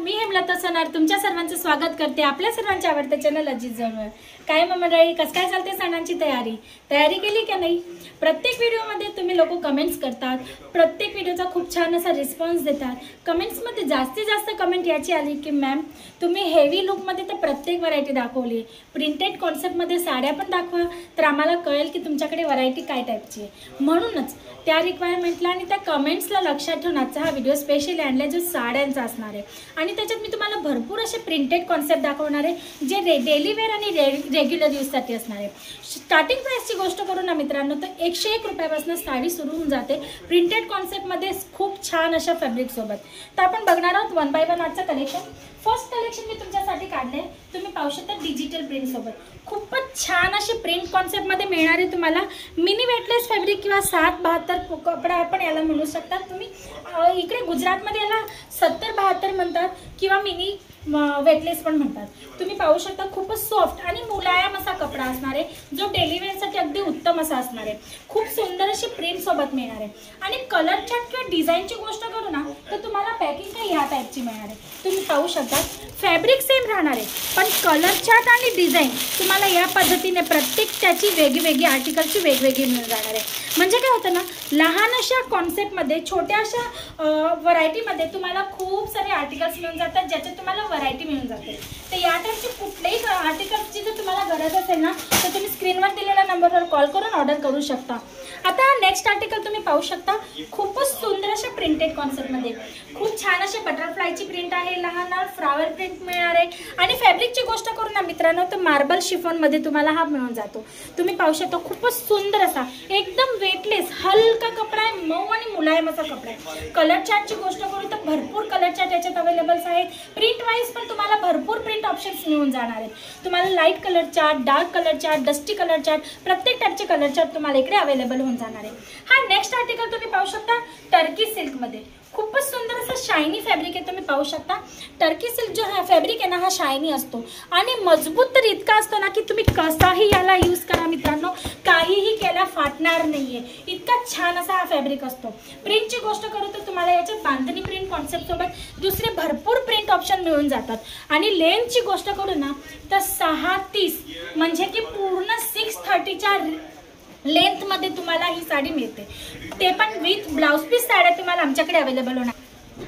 मी हेमलता सोनार तुमच्या सर्वांचं स्वागत करते आपल्या सर्वांच्या आवडत्या चॅनल अजित जोनवर। काय मग मंडळी, कसं काय चालते सणांची तयारी केली की नाही? प्रत्येक व्हिडिओमध्ये तुम्ही लोक कमेंट्स करतात, प्रत्येक व्हिडिओचा खूप छान असा रिस्पॉन्स देतात। कमेंट्समध्ये जास्तीत जास्त कमेंट याची आली की मॅम तुम्ही हेवी लुकमध्ये तर प्रत्येक व्हरायटी दाखवली, प्रिंटेड कॉन्सेप्टमध्ये साड्या पण दाखवा तर आम्हाला कळेल की तुमच्याकडे व्हरायटी काय टाईपची आहे। म्हणूनच त्या रिक्वायरमेंटला आणि त्या कमेंट्सला लक्षात ठेवून आजचा हा व्हिडिओ स्पेशली आणला जो साड्यांचा असणार आहे। आणि त्याच्यात मी तुम्हाला भरपूर असे प्रिंटेड कॉन्सेप्ट दाखवणार आहे जे डेली वेअर आणि रेग्युलर यूजसाठी असणार आहे। स्टार्टिंग प्राइसची गोष्ट करू ना मित्रांनो तर 101 रुपयापासून साडी सुरू होऊन जाते प्रिंटेड कॉन्सेप्टमध्ये खूप छान अशा फॅब्रिक सोबत। तर आपण बघणार आहोत वन बाय वन आजचं कलेक्शन। फर्स्ट कलेक्शन मी तुमच्यासाठी काढले, तुम्ही पाहू शकता डिजिटल प्रिंट सोबत खूपच छान अशी प्रिंट कॉन्सेप्टमध्ये मिळणार आहे तुम्हाला। मिनी वेटलेस फॅब्रिक किंवा 772 कपडा आपण याला म्हणू शकता तुम्ही। इकडे गुजरातमध्ये याला 70-72 म्हणतात किंवा मिनी वेटलेस पण म्हणतात। तुम्ही पाहू शकता खूपच सॉफ्ट आणि मुलायम असा कपडा असणार आहे जो डेली वेअरसाठी अगदी उत्तम असा असणार आहे। खूप सुंदर अशी प्रिंट सोबत मिळणार आहे आणि कलर चार्ट किंवा डिझाईनची गोष्ट करू ना तर तुम्हाला पॅकिंग काही ह्या टाईपची मिळणार आहे। तुम्ही पाहू शकता फॅब्रिक सेम राहणार आहे पण कलर चार्ट आणि डिझाईन तुम्हाला या पद्धतीने प्रत्येक त्याची वेगवेगळी आर्टिकलची वेगवेगळी मिळून जाणार आहे। म्हणजे काय होतं ना, लहान अशा कॉन्सेप्टमध्ये छोट्या अशा व्हरायटीमध्ये तुम्हाला खूप सारे आर्टिकल्स मिळून जातात ज्याच्यात तुम्हाला व्हरायटी मिळून जाते। तर या टाईपची कुठल्याही आर्टिकल्सची जर तुम्हाला गरज असेल ना तर तुम्ही स्क्रीनवर दिलेल्या नंबरवर कॉल करून ऑर्डर करू शकता। आता नेक्स्ट आर्टिकल तुम्ही पाहू शकता खूपच सुंदर अशा प्रिंटेड कॉन्सेप्टमध्ये खूप छान असे बटरफ्लायची प्रिंट आहे, लहान लहान फ्लावर प्रिंट मिळणार आहे। आणि फॅब्रिकची गोष्ट करू ना मित्रांनो तर मार्बल शिफॉनमध्ये तुम्हाला हा मिळून जातो। तुम्ही पाहू शकता खूपच सुंदर असा एकदम वेटलेस हलका कपडा आहे, मऊ आणि मुलायम असा कपडा आहे। कलर चार्टची गोष्ट करू तर भरपूर कलर चार्ट याच्यात अवेलेबल्स आहेत। प्रिंट वाईज पण तुम्हाला भरपूर प्रिंट ऑप्शन्स मिळून जाणार आहेत। तुम्हाला light colour chart, dark colour chart, dusty colour chart प्रत्येक टाईपचे कलर चार्ट तुम्हाला इकडे अवेलेबल होऊन जाणार आहे। हा नेक्स्ट आर्टिकल तुम्ही पाहू शकता टर्की सिल्कमध्ये खूपच सुंदर असं शायनी फॅब्रिक आहे। तुम्ही पाहू शकता टर्की सिल्क जो हा फॅब्रिक आहे ना हा शायनी असतो आणि मजबूत तर इतका असतो ना की तुम्ही कसाही याला यूज करा मित्रांनो काहीही केला फाटणार नाहीये, इतका छान असा हा फॅब्रिक असतो। प्रिंटची गोष्ट करू तर तुम्हाला याच्यात बांधणी प्रिंट कॉन्सेप्ट सोबत दुसरे भरपूर प्रिंट ऑप्शन मिळून जातात। आणि लेंथची गोष्ट करू ना तर 630 म्हणजे की पूर्ण 630च्या लेंथ मध्ये तुम्हाला ही साडी मिळते, ते पण विथ ब्लाउज पीस साड्या तुम्हाला आमच्याकडे अवेलेबल होणार।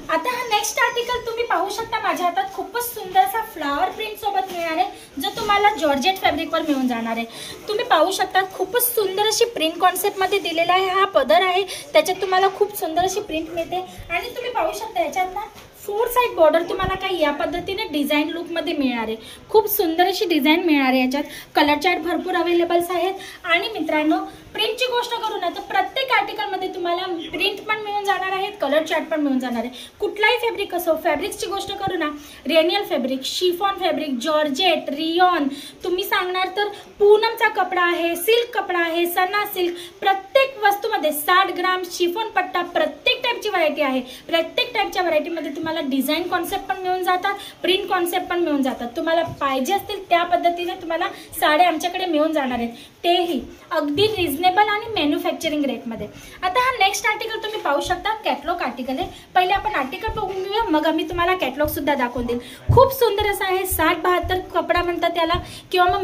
आता हा नेक्स्ट आर्टिकल तुम्ही पाहू शकता माझ्या हातात खूपच सुंदर असा फ्लावर प्रिंट सोबत मिळणार आहे जो तुम्हाला जॉर्जेट फॅब्रिकवर मिळून जाणार आहे। तुम्ही पाहू शकता खूपच सुंदर अशी प्रिंट कॉन्सेप्टमध्ये दिलेला आहे। हा पदर आहे त्याच्यात तुम्हाला खूप सुंदर अशी प्रिंट मिळते आणि तुम्ही पाहू शकता याच्यात ना 4 साइड बॉर्डर तुम्हाला काही या पद्धतीने डिझाईन लुकमध्ये मिळणार आहे। खूप सुंदर अशी डिझाईन मिळणार आहे। याच्यात कलर चार्ट भरपूर अवेलेबल्स आहेत। आणि मित्रांनो प्रिंटची गोष्ट करू ना तर प्रत्येक आर्टिकलमध्ये तुम्हाला प्रिंट पण मिळून जाणार आहेत, कलर चार्ट पण मिळून जाणार आहे। कुठलाही फॅब्रिक असो, फॅब्रिक्सची गोष्ट करू ना रेनियल fabric, chiffon fabric, georgette, rayon, तुम्ही सांगणार तर पूनमचा कपडा आहे, सिल्क कपडा आहे, सना सिल्क, प्रत्येक वस्तूमध्ये 60 ग्राम शिफॉन पट्टा प्रत्येक टाईपची व्हरायटी आहे। प्रत्येक टाईपच्या व्हरायटीमध्ये तुम्हाला डिझाईन कॉन्सेप्ट पण मिळून जातात, प्रिंट कॉन्सेप्ट पण मिळून जातात। तुम्हाला पाहिजे असतील त्या पद्धतीने तुम्हाला साड्या आमच्याकडे मिळून जाणार आहेत, तेही अगदी रिजनेबल आणि मॅन्युफॅक्चरिंग रेटमध्ये। आता हा नेक्स्ट आर्टिकल तुम्ही पाहू शकता कॅटलॉग आर्टिकल आहे। पहिले आपण आर्टिकल बघून घेऊया मग आम्ही तुम्हाला कॅटलॉग सुद्धा दाखवून देईल। खूप सुंदर असा आहे 60-72 कपडा म्हणतात त्याला किंवा मग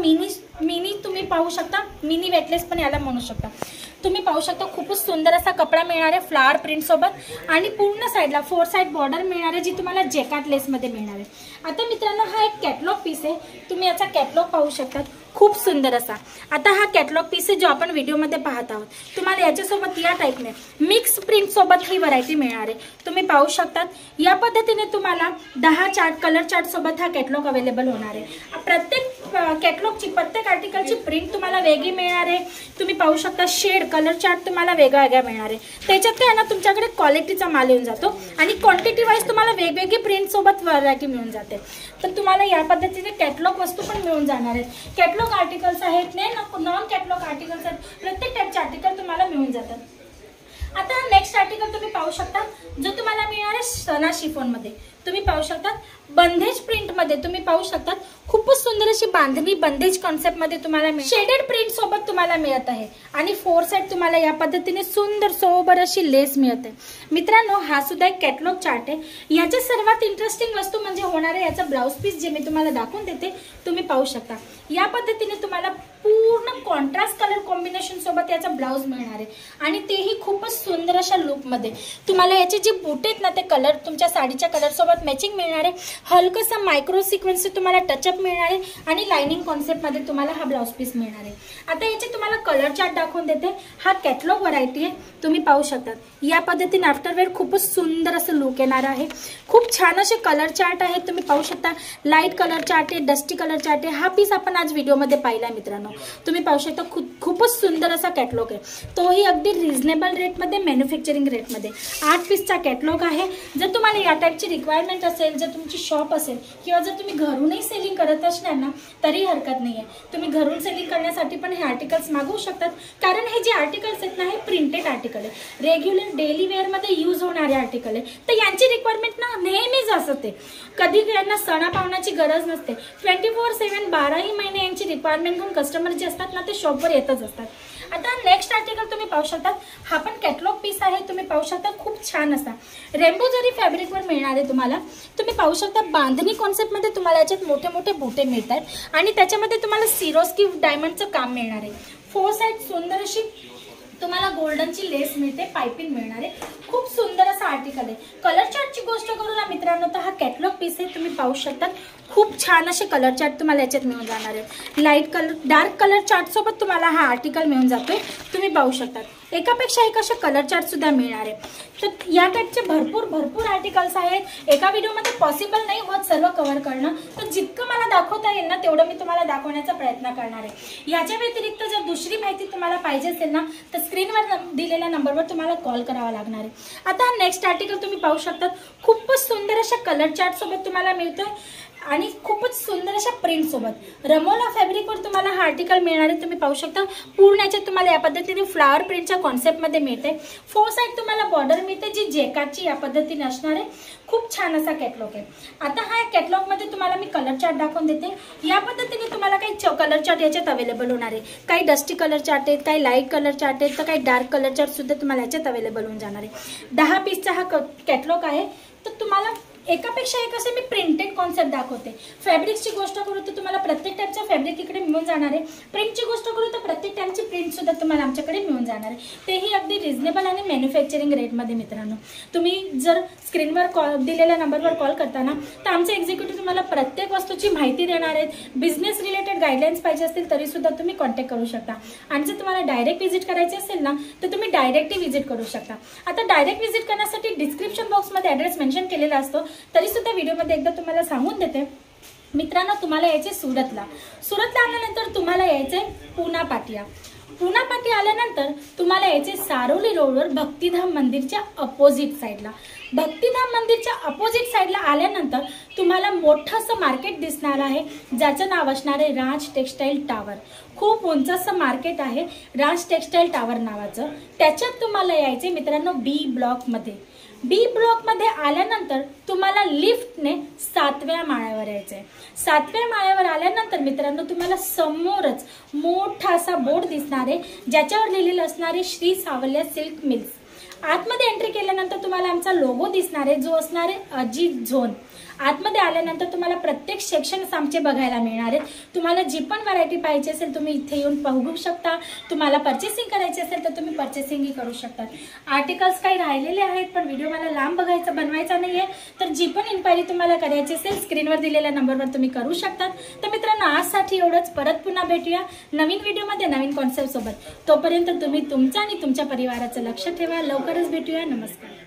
मिनी तुम्ही पाहू शकता, मिनी वेटलेस पण याला म्हणू शकता। तुम्ही पाहू शकता खूपच सुंदर असा कपडा मिळणार आहे फ्लावर प्रिंट सोबत आणि पूर्ण साईडला 4 साइड बॉर्डर मिळणार आहे जी तुम्हाला जेकार्ड लेसमध्ये मिळणार आहे। आता मित्रांनो हा एक कॅटलॉग पीस आहे, तुम्ही याचा कॅटलॉग पाहू शकता खूप सुंदर असा। आता हा कॅटलॉग पीस आहे जो आपण व्हिडिओमध्ये पाहत आहोत। तुम्हाला याच्यासोबत या टाईपने मिक्स प्रिंट सोबत ही व्हरायटी मिळणार आहे। तुम्ही पाहू शकतात या पद्धतीने तुम्हाला 10 चार्ट कलर चार्ट सोबत हा कॅटलॉग अवेलेबल होणार आहे। प्रत्येक कॅटलॉगची प्रत्येक आर्टिकलची प्रिंट तुम्हाला वेगळी मिळणार आहे। तुम्ही पाहू शकता शेड कलर चार्ट तुम्हाला वेगळा वेगळा मिळणार आहे। त्याच्यात काय ना तुमच्याकडे क्वालिटीचा माल येऊन जातो आणि क्वांटिटी वाईज तुम्हाला वेगवेगळी प्रिंट सोबत व्हरायटी मिळून जाते। तर तुम्हाला या पद्धतीने कॅटलॉग वस्तू पण मिळून जाणार आहेत। कॅटलॉग आर्टिकल्स आहेत, नॉन कॅटलॉग आर्टिकल्स आहेत, प्रत्येक टाईपचे आर्टिकल तुम्हाला मिळून जातात। आता नेक्स्ट आर्टिकल तुम्ही पाहू शकता जो तुम्हाला मिळणार आहे सना शिफॉनमध्ये तुम्ही पाहू शकता बंदेज प्रिंट मध्ये तुम्ही पाहू शकता खूपच सुंदर अशी बांधणी बंदेज कॉन्सेप्ट मध्ये तुम्हाला शेडेड प्रिंट सोबत तुम्हाला मिळत आहे आणि फोर साइड तुम्हाला या पद्धतीने सुंदर सोबर अशी लेस मिळते। मित्रांनो हा सुद्धा एक कॅटलॉग चार्ट आहे। याच्या सर्वात इंटरेस्टिंग वस्तू म्हणजे होणार आहे याचा ब्लाउज पीस जे मी तुम्हाला दाखवून देते तुम्ही पाहू शकता। या पद्धतीने तुम्हाला पूर्ण कॉन्ट्रास्ट कलर कॉम्बिनेशन सोबत याचा ब्लाउज मिळणार आहे आणि तेही खूपच सुंदर अशा लुक मध्ये। तुम्हाला याचे जे बूट आहेत ना ते कलर तुमच्या साडीच्या कलर सोबत मॅचिंग मिळणार आहे। हलकसा मायक्रो सिक्वेन्स तुम्हाला टचअप मिळणार आहे आणि लाइनिंग कॉन्सेप्ट मध्ये तुम्हाला हा ब्लाउज पीस मिळणार आहे। आता याचे तुम्हाला कलर चार्ट दाखवून देते। हा कॅटलॉग व्हरायटी आहे तुम्ही पाहू शकता। या पद्धतीने आफ्टरवेअर खूपच सुंदर असं लुक येणार आहे। खूप छान असे कलर चार्ट आहे तुम्ही पाहू शकता। लाईट कलर चार्ट आहे, डस्टी कलर चार्ट आहे। हा पीस आपण आज व्हिडिओ मध्ये पाहिला मित्रांनो तुम्ही पाहू शकता। खूपच सुंदर असा कॅटलॉग आहे तोही अगदी रिझनेबल रेट मध्ये मॅन्युफॅक्चरिंग रेट मध्ये 8 पीसचा कॅटलॉग आहे। जर तुम्हाला या टाइपची रिक्वायरमेंट असेल जर तुमची शॉप असेल किंवा जर तुम्ही घरूनही सेलिंग करत असणार ना तरी हरकत नाहीये। तुम्ही घरून सेलिंग करण्यासाठी पण हे आर्टिकल्स मागवू शकतात कारण हे जे आर्टिकल्स आहेत ना हे प्रिंटेड आर्टिकल आहे, रेग्युलर डेली वेअर मध्ये यूज होणारे आर्टिकल आहे। तर यांची रिक्वायरमेंट ना नेहमीच असते, कधी यांना सणा पावण्याची गरज नसते। 24/7 12ही महिने यांची रिक्वायरमेंट घेऊन कस्टमर जे असतात ना ते शॉपवर येतच असतात। आता नेक्स्ट आर्टिकल तुम्ही पाहू शकता। हा पण कॅटलॉग पीस आहे तुम्ही पाहू शकता। खूप छान असा रेनबो जरी फॅब्रिकवर मिळणार आहे तुम्हाला। तुम्ही पाहू शकता बांधणी कॉन्सेप्ट मध्ये तुम्हाला याच्यात मोठे मोठे बुटे मिळतात आणि त्याच्यामध्ये तुम्हाला सिरोस्की डायमंडचं काम मिळणार आहे। फोर साइड सुंदर अशी तुम्हाला गोल्डनची लेस मिळते, पाइपिंग मिळणार आहे। खूप सुंदर असा आर्टिकल आहे। कलर चार्टची गोष्ट करू ना मित्रांनो तर हा कॅटलॉग पीस आहे तुम्ही पाहू शकता। खूप छान असे कलर चार्ट तुम्हाला याच्यात मिळून जाणार आहे। Light colour dark colour chart सोबत तुम्हाला हा आर्टिकल मिळून जातोय तुम्ही पाहू शकता। एकापेक्षा एक असे कलर चार्ट सुद्धा मिळणार आहे। तर या टाइपचे भरपूर आर्टिकल्स आहेत। एका व्हिडिओमध्ये पॉसिबल नाही होत सर्व कव्हर करणं, तर जितकं मला दाखवता येईल ना तेवढं मी तुम्हाला दाखवण्याचा प्रयत्न करणार आहे। याच्या व्यतिरिक्त जर दुसरी माहिती तुम्हाला पाहिजे असेल ना तर स्क्रीनवर दिलेल्या नंबरवर तुम्हाला कॉल करावा लागणार आहे। आता नेक्स्ट आर्टिकल तुम्ही पाहू शकता। खूपच सुंदर अशा कलर चार्ट सोबत तुम्हाला मिळतोय आणि खूपच सुंदर अशा प्रिंट सोबत रमोला फॅब्रिकवर तुम्हाला हा आर्टिकल मिळणार आहे तुम्ही पाहू शकता। पूर्ण याच्यात तुम्हाला या पद्धतीने फ्लावर प्रिंटच्या कॉन्सेप्ट मध्ये मिळते। फोर साइड तुम्हाला बॉर्डर मिळते जी जेकाची या पद्धतीने असणार आहे। खूप छान असा कॅटलॉग आहे। आता हा कॅटलॉग मध्ये तुम्हाला मी कलर चार्ट दाखवून देते। या पद्धतीने तुम्हाला काही कलर चार्ट याच्यात अवेलेबल होणार आहे। काही डस्टी कलर चार्ट आहेत, काही लाईट कलर चार्ट आहेत, तर काही डार्क कलर चार्ट सुद्धा तुम्हाला याच्यात अवेलेबल होऊन जाणार आहे। 10 पीसचा हा कॅटलॉग आहे। तर तुम्हाला एकापेक्षा एक असे मी प्रिंटेड कॉन्सेप्ट दाखवते। फॅब्रिक्सची गोष्ट करू तर तुम्हाला प्रत्येक टाइपचा फॅब्रिक इकडे मिळून जाणार आहे। प्रिंटची गोष्ट करू तर प्रत्येक टाइपची प्रिंट सुद्धा तुम्हाला आमच्याकडे मिळून जाणार आहे, तेही अगदी रिझनेबल आणि मॅन्युफॅक्चरिंग रेटमध्ये। मित्रांनो तुम्ही जर स्क्रीनवर दिलेल्या नंबरवर कॉल करताना तर आमचे एक्झिक्युटिव्ह तुम्हाला प्रत्येक वस्तूची माहिती देणार आहेत। बिझनेस रिलेटेड गाईडलाईन्स पाहिजे असतील तरी सुद्धा तुम्ही कॉन्टॅक्ट करू शकता आणि जर तुम्हाला डायरेक्ट व्हिजिट करायची असेल ना तर तुम्ही डायरेक्टली व्हिजिट करू शकता। आता डायरेक्ट व्हिजिट करण्यासाठी डिस्क्रिप्शन बॉक्समध्ये ॲड्रेस मेन्शन केलेला असतो, तरी सुद्धा व्हिडिओमध्ये एकदा तुम्हाला सांगून देते। मित्रांनो तुम्हाला यायचे सुरतला आल्यानंतर तुम्हाला यायचे पुणा पाटी आल्यानंतर तुम्हाला यायचे सारोली रोडवर भक्तिधाम मंदिरच्या अपोजिट साइडला। भक्तिधाम मंदिरच्या अपोजिट साइडला आल्यानंतर तुम्हाला मोठं असं मार्केट दिसणार आहे ज्याचं नाव असणार आहे राज टेक्सटाईल टावर। खूप उंच असं मार्केट आहे राज टेक्सटाईल टावर नावाचं। त्याच्यात तुम्हाला यायचे मित्रांनो बी ब्लॉक मध्ये आल्यानंतर तुम्हाला लिफ्टने 7व्या माळ्यावर यायचंय। 7व्या माळ्यावर आल्यानंतर मित्रांनो तुम्हाला समोरच मोठा असा बोर्ड दिसणार आहे ज्याच्यावर लिहिलेलं असणार आहे श्री सावल्या सिल्क मिल्स। आतमध्ये एंट्री केल्यानंतर तुम्हाला आमचा लोगो दिसणार आहे जो असणार आहे अजित झोन। आतमध्ये आल्यानंतर तुम्हाला प्रत्येक सेक्शन्स आमचे बघायला मिळणार आहेत। तुम्हाला जी पण व्हरायटी पाहिजे असेल तुम्ही इथे येऊन बघू शकता। तुम्हाला परचेसिंग करायची असेल तर तुम्ही परचेसिंगही करू शकता। आर्टिकल्स काही राहिलेले आहेत पण व्हिडिओ मला लांब बनवायचा नाहीये, तर जी पण इन्क्वायरी तुम्हाला करायची असेल स्क्रीनवर दिलेल्या नंबरवर तुम्ही करू शकता। तर मित्रांनो आजसाठी एवढंच, परत पुन्हा भेटूया नवीन व्हिडिओमध्ये नवीन कॉन्सेप्ट सोबत। तोपर्यंत तुम्ही तुमचं आणि तुमच्या परिवाराचं लक्ष ठेवा। लवकरच भेटूया। नमस्कार।